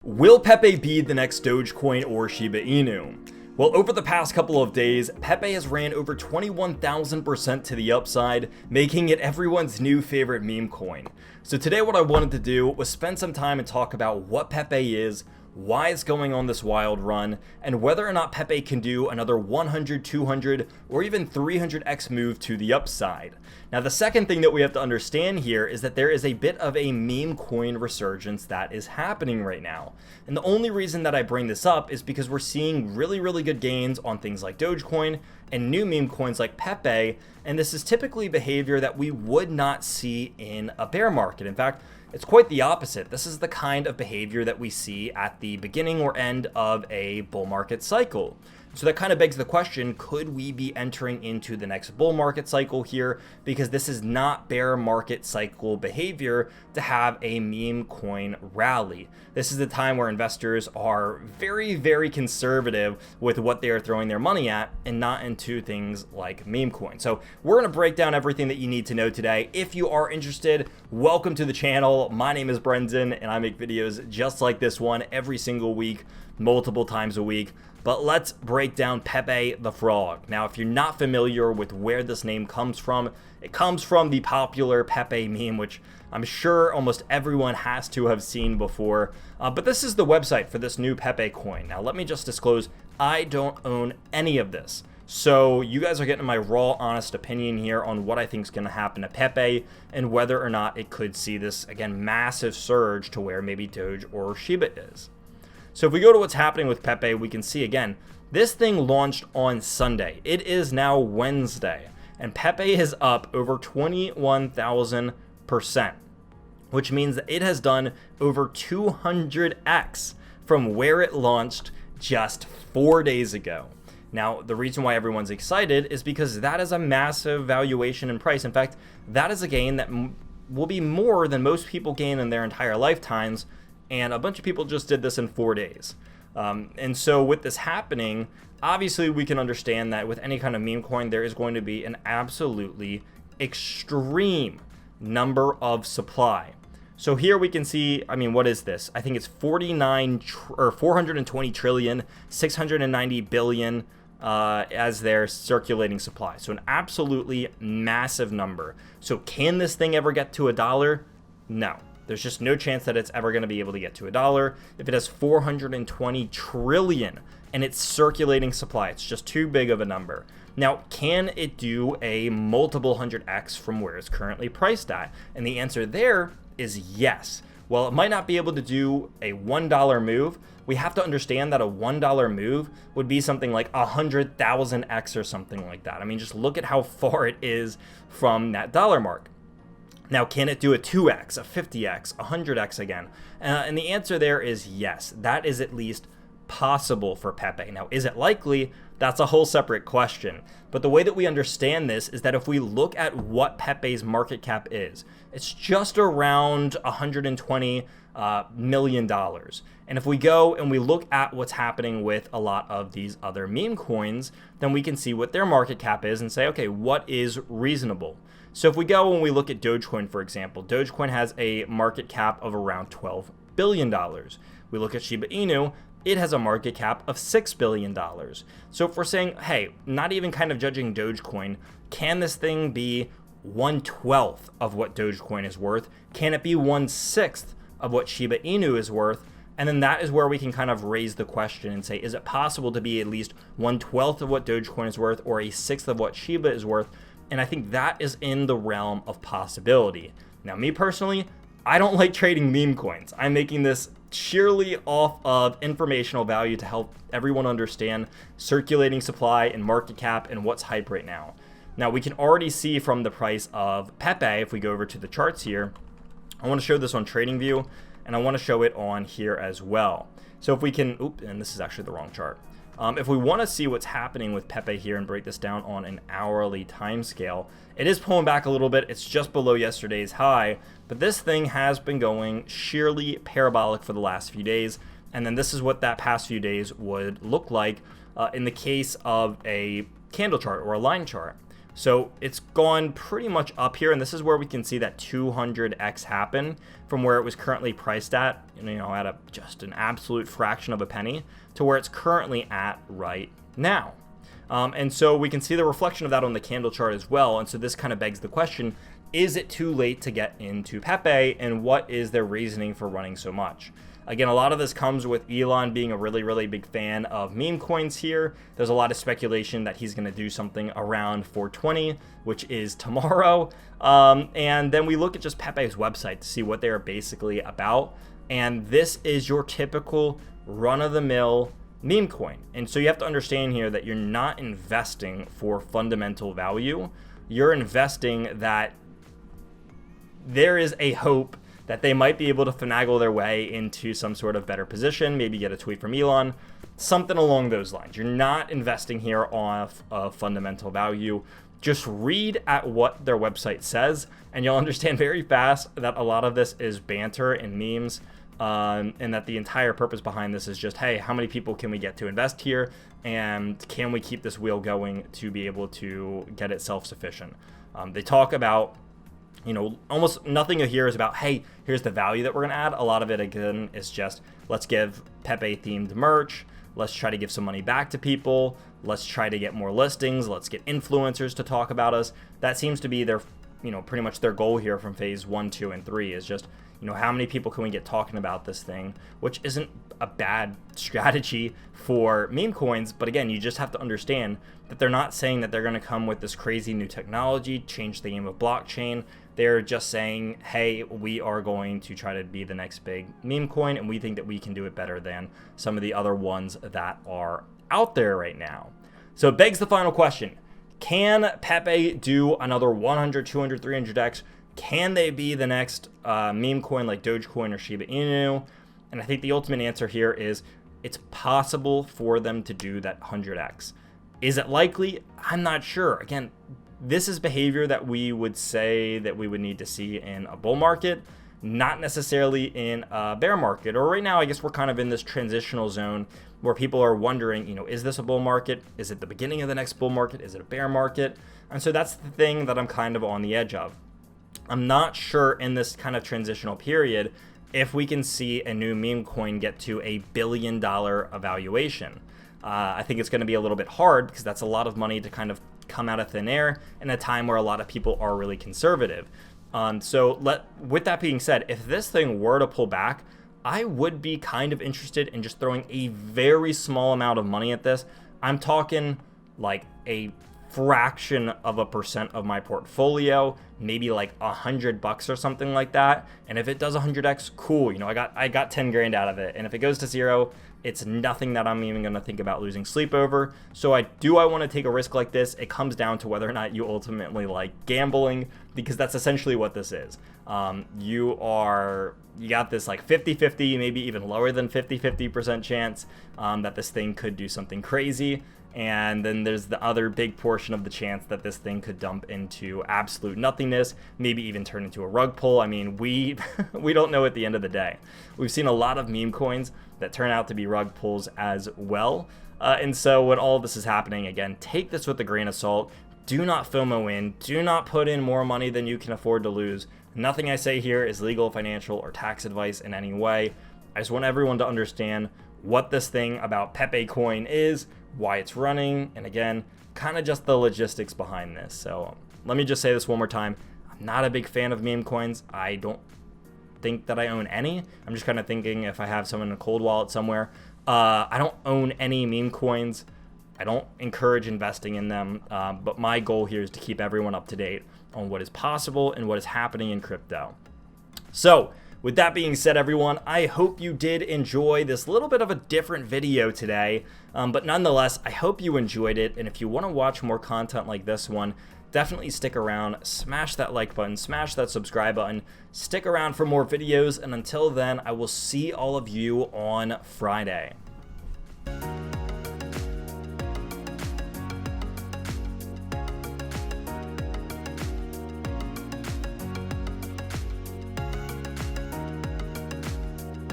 Will Pepe be the next Dogecoin or Shiba Inu? Well, over the past couple of days, Pepe has ran over 21,000% to the upside, making it everyone's new favorite meme coin. So today what I wanted to do was spend some time and talk about what Pepe is, why it's going on this wild run, and whether or not Pepe can do another 100, 200, or even 300x move to the upside. Now, the second thing that we have to understand here is that there is a bit of a meme coin resurgence that is happening right now. And the only reason that I bring this up is because we're seeing really good gains on things like Dogecoin and new meme coins like Pepe, and this is typically behavior that we would not see in a bear market. In fact, it's quite the opposite. This is the kind of behavior that we see at the beginning or end of a bull market cycle. So that kind of begs the question, could we be entering into the next bull market cycle here? Because this is not bear market cycle behavior to have a meme coin rally. This is the time where investors are very conservative with what they are throwing their money at and not into things like meme coin. So we're going to break down everything that you need to know today. If you are interested, welcome to the channel. My name is Brendan and I make videos just like this one every single week, multiple times a week. But let's break down Pepe the Frog. Now, if you're not familiar with where this name comes from, it comes from the popular Pepe meme, which I'm sure almost everyone has to have seen before. But this is the website for this new Pepe coin. Now, let me just disclose, I don't own any of this. So you guys are getting my raw, honest opinion here on what I think is going to happen to Pepe and whether or not it could see this, again, massive surge to where maybe Doge or Shiba is. So if we go to what's happening with Pepe, we can see again, this thing launched on Sunday. It is now Wednesday, and Pepe is up over 21,000%, which means that it has done over 200x from where it launched just 4 days ago. Now, the reason why everyone's excited is because that is a massive valuation and price. In fact, that is a gain that will be more than most people gain in their entire lifetimes. And a bunch of people just did this in 4 days. And so with this happening, obviously we can understand that with any kind of meme coin, there is going to be an absolutely extreme number of supply. So here we can see, I mean, what is this? I think it's 420 trillion, 690 billion as their circulating supply. So an absolutely massive number. So can this thing ever get to $1? No. There's just no chance that it's ever going to be able to get to $1. If it has 420 trillion and it's circulating supply, it's just too big of a number. Now, can it do a multiple 100x from where it's currently priced at? And the answer there is yes. While it might not be able to do a $1 move, we have to understand that a $1 move would be something like 100,000x or something like that. I mean, just look at how far it is from that dollar mark. Now, can it do a 2x, a 50x, a 100x again? And the answer there is yes. That is at least possible for Pepe. Now, is it likely? That's a whole separate question. But the way that we understand this is that if we look at what Pepe's market cap is, it's just around $120 million. And if we go and we look at what's happening with a lot of these other meme coins, then we can see what their market cap is and say, okay, what is reasonable? So if we go and we look at Dogecoin, for example, Dogecoin has a market cap of around $12 billion. We look at Shiba Inu, it has a market cap of $6 billion. So if we're saying, hey, not even kind of judging Dogecoin, can this thing be 1/12 of what Dogecoin is worth? Can it be 1/6 of what Shiba Inu is worth? And then that is where we can kind of raise the question and say, is it possible to be at least 1/12 of what Dogecoin is worth or a sixth of what Shiba is worth? And I think that is in the realm of possibility. Now, me personally, I don't like trading meme coins. I'm making this sheerly off of informational value to help everyone understand circulating supply and market cap and what's hype right now. Now, we can already see from the price of Pepe, if we go over to the charts here, I want to show this on TradingView, and I want to show it on here as well. So if we can, and this is actually the wrong chart. If we want to see what's happening with Pepe here and break this down on an hourly time scale, it is pulling back a little bit. It's just below yesterday's high, but this thing has been going sheerly parabolic for the last few days. And then this is what that past few days would look like in the case of a candle chart or a line chart. So it's gone pretty much up here, and this is where we can see that 200x happen from where it was currently priced at, at just an absolute fraction of a penny to where it's currently at right now. And so we can see the reflection of that on the candle chart as well. And so this kind of begs the question, is it too late to get into Pepe, and what is their reasoning for running so much? Again, a lot of this comes with Elon being a really, really big fan of meme coins here. There's a lot of speculation that he's going to do something around 420, which is tomorrow. And then we look at just Pepe's website to see what they are basically about. And this is your typical run-of-the-mill meme coin. And so you have to understand here that you're not investing for fundamental value. You're investing that there is a hope that they might be able to finagle their way into some sort of better position, maybe get a tweet from Elon, something along those lines. You're not investing here off of fundamental value. Just read at what their website says, and you'll understand very fast that a lot of this is banter and memes, and that the entire purpose behind this is just, hey, how many people can we get to invest here, and can we keep this wheel going to be able to get it self-sufficient? They talk about, almost nothing here is about, hey, here's the value that we're going to add. A lot of it, again, is just, let's give Pepe-themed merch. Let's try to give some money back to people. Let's try to get more listings. Let's get influencers to talk about us. That seems to be their, pretty much their goal here from phase 1, 2, and 3 is just, how many people can we get talking about this thing, which isn't a bad strategy for meme coins. But again, you just have to understand that they're not saying that they're going to come with this crazy new technology, change the game of blockchain. They're just saying, hey, we are going to try to be the next big meme coin, and we think that we can do it better than some of the other ones that are out there right now. So it begs the final question. Can Pepe do another 100, 200, 300x? Can they be the next meme coin like Dogecoin or Shiba Inu? And I think the ultimate answer here is it's possible for them to do that 100x. Is it likely? I'm not sure. Again, this is behavior that we would say that we would need to see in a bull market, not necessarily in a bear market. Or right now, I guess we're kind of in this transitional zone where people are wondering, is this a bull market? Is it the beginning of the next bull market? Is it a bear market? And so that's the thing that I'm kind of on the edge of. I'm not sure in this kind of transitional period if we can see a new meme coin get to $1 billion evaluation. I think it's going to be a little bit hard because that's a lot of money to kind of come out of thin air in a time where a lot of people are really conservative. With that being said, if this thing were to pull back, I would be kind of interested in just throwing a very small amount of money at this. I'm talking like a fraction of a percent of my portfolio, maybe like $100 or something like that. And if it does 100x, cool. I got 10 grand out of it. And if it goes to zero, it's nothing that I'm even going to think about losing sleep over. So I want to take a risk like this. It comes down to whether or not you ultimately like gambling, because that's essentially what this is. You got this like 50-50, maybe even lower than 50% chance that this thing could do something crazy. And then there's the other big portion of the chance that this thing could dump into absolute nothingness, maybe even turn into a rug pull. I mean, we don't know at the end of the day. We've seen a lot of meme coins that turn out to be rug pulls as well. And so when all of this is happening, again, take this with a grain of salt. Do not FOMO in. Do not put in more money than you can afford to lose. Nothing I say here is legal, financial, or tax advice in any way. I just want everyone to understand what this thing about Pepecoin is, why it's running, and again, kind of just the logistics behind this. So let me just say this one more time. I'm not a big fan of meme coins. I don't think that I own any. I'm just kind of thinking if I have some in a cold wallet somewhere. I don't own any meme coins. I don't encourage investing in them, but my goal here is to keep everyone up to date on what is possible and what is happening in crypto. So with that being said, everyone, I hope you did enjoy this little bit of a different video today, but nonetheless, I hope you enjoyed it. And if you want to watch more content like this one, definitely stick around, smash that like button, smash that subscribe button, stick around for more videos. And until then, I will see all of you on Friday.